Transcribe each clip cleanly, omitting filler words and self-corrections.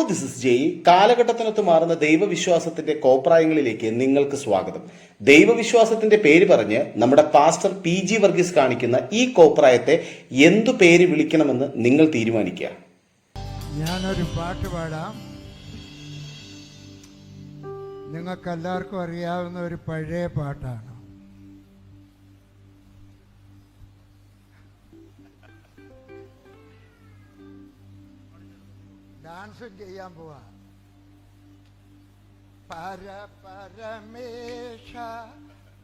This is ജയ്. കാലഘട്ടത്തിനൊത്ത് മാറുന്ന ദൈവവിശ്വാസത്തിന്റെ കോപ്രായങ്ങളിലേക്ക് നിങ്ങൾക്ക് സ്വാഗതം. ദൈവവിശ്വാസത്തിന്റെ പേര് പറഞ്ഞ് നമ്മുടെ പാസ്റ്റർ PG വർഗീസ് കാണിക്കുന്ന ഈ കോപ്രായത്തെ എന്തു പേര് വിളിക്കണമെന്ന് നിങ്ങൾ തീരുമാനിക്കുക. ഞാനൊരു പാട്ട് പാടാം. നിങ്ങൾക്കെല്ലാവർക്കും അറിയാവുന്ന ഒരു പഴയ പാട്ടാണ്. ഡാൻസും ചെയ്യാൻ പോവാ. പരമേശ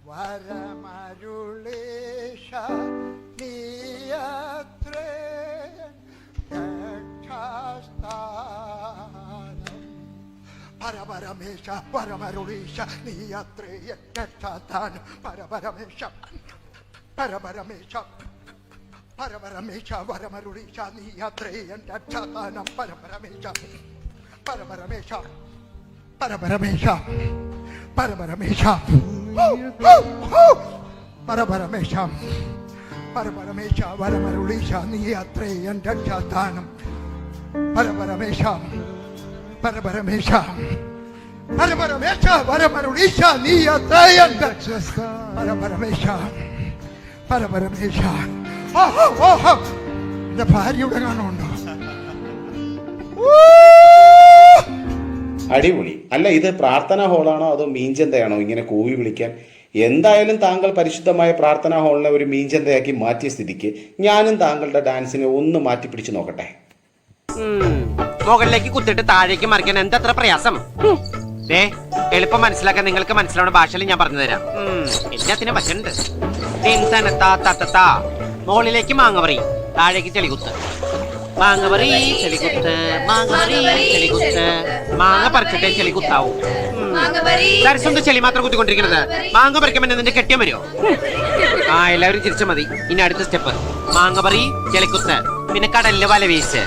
വരമരുളേശ നീയത്രേ പരമേശ പരമരുളീശ നീയത്രേ രക്ഷാസ്ഥാനം. പരമേശ പരമേശ പരമേശ വരമരുളീശ നീയത്രേ രക്ഷാസ്ഥാനം. പരമേശ പരമേശ പരമേശ പരമേശ പരമേശ പരമേശ വരമരുളീശ നീയത്രേ രക്ഷാസ്ഥാനം. പരമേശ പരമേശ പരമേശ വരമരുളീശ നീയത്രേ പരമേശ പരമേശ. എന്റെ ഭാര്യയുടെ കാണുന്നുണ്ടോ? അടിപൊളി. അല്ല, ഇത് പ്രാർത്ഥനാ ഹോളാണോ അതോ മീൻചന്തയാണോ ഇങ്ങനെ കൂവി വിളിക്കാൻ? എന്തായാലും താങ്കൾ പരിശുദ്ധമായ പ്രാർത്ഥനാ ഹോളിനെ ഒരു മീൻചന്തയാക്കി മാറ്റിയ സ്ഥിതിക്ക് ഞാനും താങ്കളുടെ ഡാൻസിനെ ഒന്ന് മാറ്റി പിടിച്ചു നോക്കട്ടെ. മുകളിലേക്ക് കുത്തിട്ട് താഴേക്ക് മറിക്കാൻ എന്തത്ര പ്രയാസം? എളുപ്പം മനസ്സിലാക്കാൻ നിങ്ങൾക്ക് മനസ്സിലാവുന്ന ഭാഷയിൽ ഞാൻ പറഞ്ഞു തരാം. എല്ലാത്തിനും വശണ്ട്. മുകളിലേക്ക് മാങ്ങപറി, താഴേക്ക് ചെളികുത്ത്. മാങ്ങപറി ചെളികുത്ത്, മാങ്ങപറി ചെളികുത്ത്. മാങ്ങ പറിച്ചിട്ടേ ചെളികുത്താവും. ദർശനം ചെളി മാത്രം കുത്തിക്കൊണ്ടിരിക്കുന്നത്. മാങ്ങ പറിക്കുമ്പോൾ നിന്റെ കെട്ടിയം വരുമോ? ആ, എല്ലാവരും ചിരിച്ചു മതി. ഇനി അടുത്ത സ്റ്റെപ്പ് മാങ്ങപറി ചെളികുത്ത്, പിന്നെ കടലില് വല വീശ്,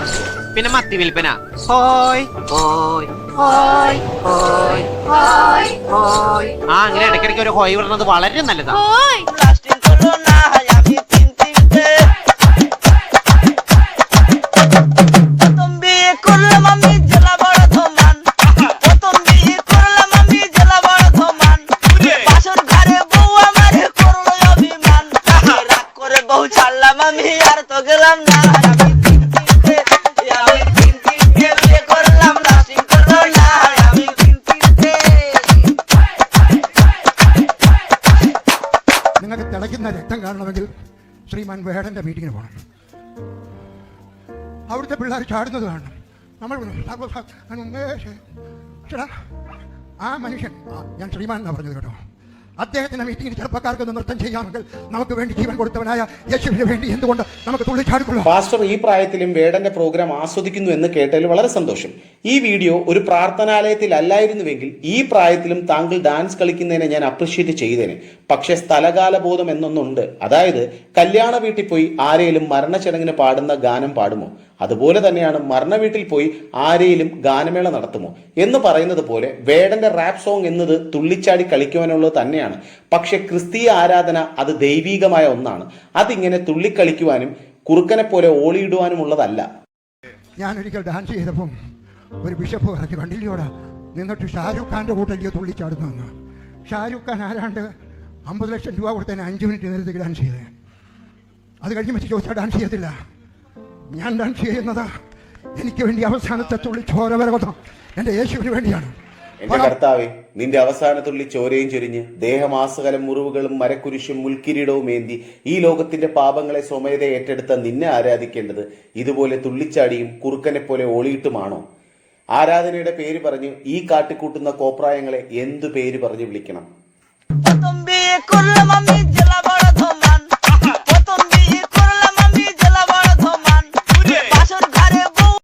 പിന്നെ മത്തി വിൽപ്പന. ഹോയ് ഹോയ് ഹോയ് ഹോയ് ഹോയ് ഹോയ്. ആ, അങ്ങനെ ഇടയ്ക്കിടയ്ക്ക് ഒരു ഹോയ് വിടുന്നത് വളരെ നല്ലതാണ്. നിങ്ങൾക്ക് തിളയ്ക്കുന്ന രക്തം കാണണമെങ്കിൽ ശ്രീമാൻ വേടന്റെ മീറ്റിങ്ങിന് പോകണം. അവിടുത്തെ പിള്ളേർ ചാടുന്നത് കാണണം. നമ്മൾ ആ മനുഷ്യൻ, ഞാൻ ശ്രീമാൻ എന്നാ പറഞ്ഞത് കേട്ടോ, അദ്ദേഹത്തിന്റെ മീറ്റിംഗിൽ ചെറുപ്പക്കാർക്കൊന്ന് നൃത്തം ചെയ്യാമെങ്കിൽ നമുക്ക് വേണ്ടി ജീവൻ കൊടുത്തവനായ യേശുവിന് വേണ്ടി എന്തുകൊണ്ട് നമുക്ക് തുള്ളിച്ചാടിക്കൊള്ളു. പാസ്റ്റർ ഈ പ്രായത്തിലും വേടന്റെ പ്രോഗ്രാം ആസ്വദിക്കുന്നു എന്ന് കേട്ടതിൽ വളരെ സന്തോഷം. ഈ വീഡിയോ ഒരു പ്രാർത്ഥനാലയത്തിൽ അല്ലായിരുന്നുവെങ്കിൽ ഈ പ്രായത്തിലും താങ്കൾ ഡാൻസ് കളിക്കുന്നതിനെ ഞാൻ അപ്രിഷ്യേറ്റ് ചെയ്തേനെ. പക്ഷെ സ്ഥലകാല ബോധം എന്നൊന്നുണ്ട്. അതായത് കല്യാണ വീട്ടിൽ പോയി ആരെയും മരണച്ചടങ്ങിന് പാടുന്ന ഗാനം പാടുമോ? അതുപോലെ തന്നെയാണ് മരണ വീട്ടിൽ പോയി ആരെയും ഗാനമേള നടത്തുമോ എന്ന് പറയുന്നത് പോലെ വേടന്റെ റാപ്പ് സോങ് എന്നത് തുള്ളിച്ചാടി കളിക്കുവാനുള്ളത് തന്നെയാണ്. പക്ഷെ ക്രിസ്തീയ ആരാധന അത് ദൈവീകമായ ഒന്നാണ്. അതിങ്ങനെ തുള്ളിക്കളിക്കുവാനും കുറുക്കനെ പോലെ ഓളിയിടുവാനുമുള്ളതല്ല. ഞാനൊരിക്കൽ ഡാൻസ് ചെയ്തപ്പം ഒരു ബിഷപ്പ് പറഞ്ഞു, കണ്ടില്ലോടാ നിന്നിട്ട് ഷാരൂഖ് ഖാന്റെ കൂട്ടല്ലയോ തുള്ളിച്ചാടുന്നതെന്ന്. ഷാരൂഖ് ഖാൻ ആരാണ്ട് 50 ലക്ഷം രൂപ കൊടുത്തതിന് 5 മിനിറ്റ് നേരത്തേക്ക് ഡാൻസ് ചെയ്തേ. അത് കഴിഞ്ഞ് വെച്ച് ചോദിച്ചാൽ ഡാൻസ് ചെയ്യത്തില്ല. ഞാൻ ഡാൻസ് ചെയ്യുന്നത് എനിക്ക് വേണ്ടി അവസാനത്തെ തുള്ളി ചോര വരവതം എന്റെ യേശുവിന് വേണ്ടിയാണ്. എന്റെ കർത്താവേ, നിന്റെ അവസാന തുള്ളി ചോരയും ചൊരിഞ്ഞ് ദേഹമാസകലം മുറിവുകളും മരക്കുരിശും മുൾക്കിരീടവും ഏന്തി ഈ ലോകത്തിന്റെ പാപങ്ങളെ സ്വമേധ ഏറ്റെടുത്ത നിന്നെ ആരാധിക്കേണ്ടത് ഇതുപോലെ തുള്ളിച്ചാടിയും കുറുക്കനെ പോലെ ഓളിയിട്ടുമാണോ? ആരാധനയുടെ പേര് പറഞ്ഞ് ഈ കാട്ടിക്കൂട്ടുന്ന കോപ്രായങ്ങളെ എന്തു പേര് പറഞ്ഞ് വിളിക്കണം?